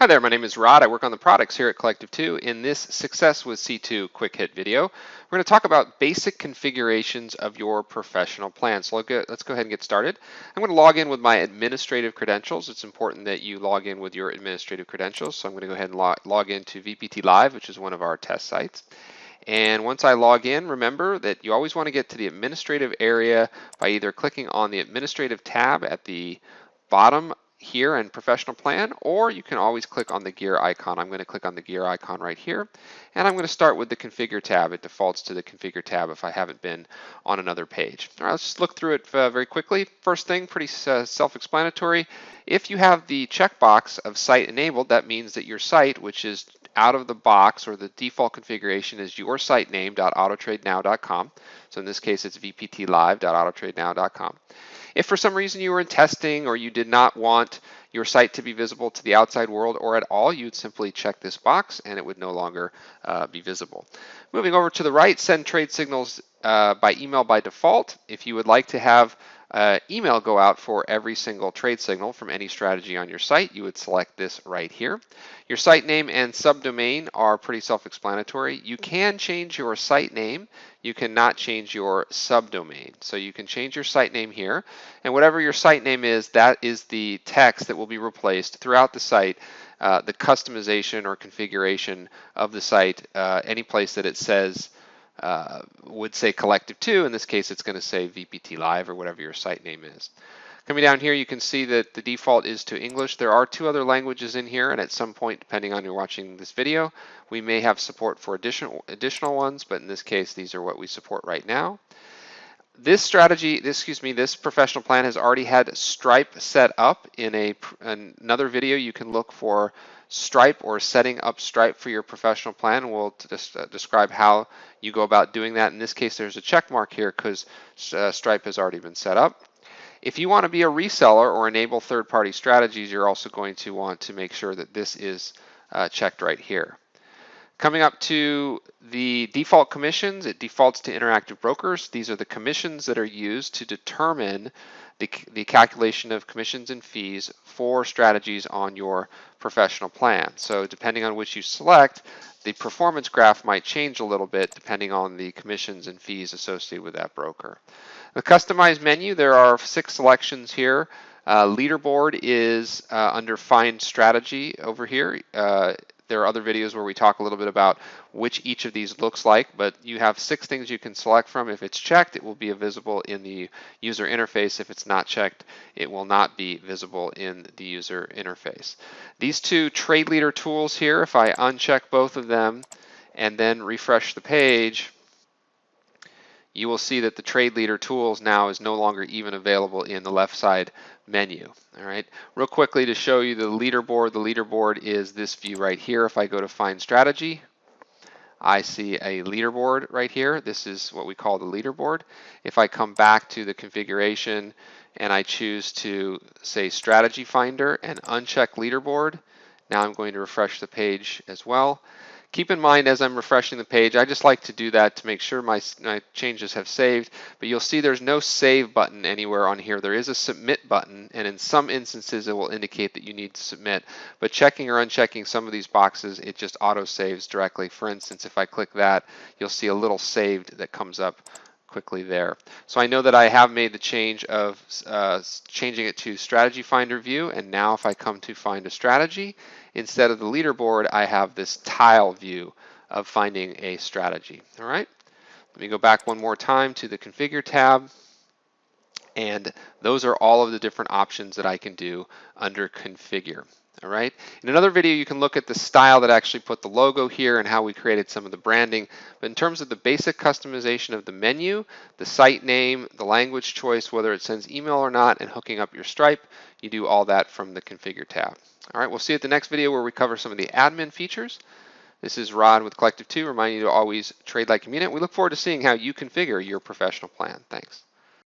Hi there, my name is Rod. I work on the products here at Collective 2. In this Success with C2 quick hit video, we're going to talk about basic configurations of your professional plan. So let's go ahead and get started. I'm going to log in with my administrative credentials. It's important that you log in with your administrative credentials. So I'm going to go ahead and log into VPT Live, which is one of our test sites. And once I log in, remember that you always want to get to the administrative area by either clicking on the administrative tab at the bottom here in professional plan, or you can always click on the gear icon. I'm going to click on the gear icon right here, and I'm going to start with the configure tab. It defaults to the configure tab if I haven't been on another page. All right, let's just look through it very quickly. First thing, pretty self-explanatory. If you have the checkbox of site enabled, that means that your site, which is out of the box, or the default configuration, is your site name.autotradenow.com. So in this case, it's vptlive.autotradenow.com. If for some reason you were in testing or you did not want your site to be visible to the outside world or at all, you'd simply check this box and it would no longer be visible. Moving over to the right, send trade signals by email by default. If you would like to have email go out for every single trade signal from any strategy on your site, you would select this right here. Your site name and subdomain are pretty self-explanatory. You can change your site name. You cannot change your subdomain. So you can change your site name here, and whatever your site name is, that is the text that will be replaced throughout the site. The customization or configuration of the site, any place that it says would say Collective 2. In this case, it's going to say VPT Live or whatever your site name is. Coming down here, you can see that the default is to English. There are 2 other languages in here, and at some point, depending on you're watching this video, we may have support for additional ones, but in this case, these are what we support right now. This professional plan has already had Stripe set up. In another video, you can look for Stripe or setting up Stripe for your professional plan. We'll just describe how you go about doing that. In this case, there's a check mark here because Stripe has already been set up. If you want to be a reseller or enable third-party strategies, you're also going to want to make sure that this is checked right here. Coming up to the default commissions, it defaults to interactive brokers. These are the commissions that are used to determine the calculation of commissions and fees for strategies on your professional plan. So depending on which you select, the performance graph might change a little bit depending on the commissions and fees associated with that broker. The customized menu, there are 6 selections here. Leaderboard is under Find Strategy over here. There are other videos where we talk a little bit about which each of these looks like, but you have 6 things you can select from. If it's checked, it will be visible in the user interface. If it's not checked, it will not be visible in the user interface. These 2 trade leader tools here, if I uncheck both of them and then refresh the page, you will see that the trade leader tools now is no longer even available in the left side menu. All right, real quickly to show you the leaderboard is this view right here. If I go to Find Strategy, I see a leaderboard right here. This is what we call the leaderboard. If I come back to the configuration and I choose to say Strategy Finder and uncheck leaderboard, now I'm going to refresh the page as well. Keep in mind as I'm refreshing the page, I just like to do that to make sure my changes have saved, but you'll see there's no save button anywhere on here. There is a submit button, and in some instances it will indicate that you need to submit, but checking or unchecking some of these boxes, it just auto saves directly. For instance, if I click that, you'll see a little saved that comes up quickly there. So I know that I have made the change of changing it to Strategy Finder view, and now if I come to find a strategy, instead of the leaderboard, I have this tile view of finding a strategy. All right, let me go back one more time to the Configure tab, and those are all of the different options that I can do under Configure. All right. In another video, you can look at the style that actually put the logo here and how we created some of the branding. But in terms of the basic customization of the menu, the site name, the language choice, whether it sends email or not, and hooking up your Stripe, you do all that from the Configure tab. All right, we'll see you at the next video where we cover some of the admin features. This is Rod with Collective 2, reminding you to always trade like you mean it. We look forward to seeing how you configure your professional plan. Thanks.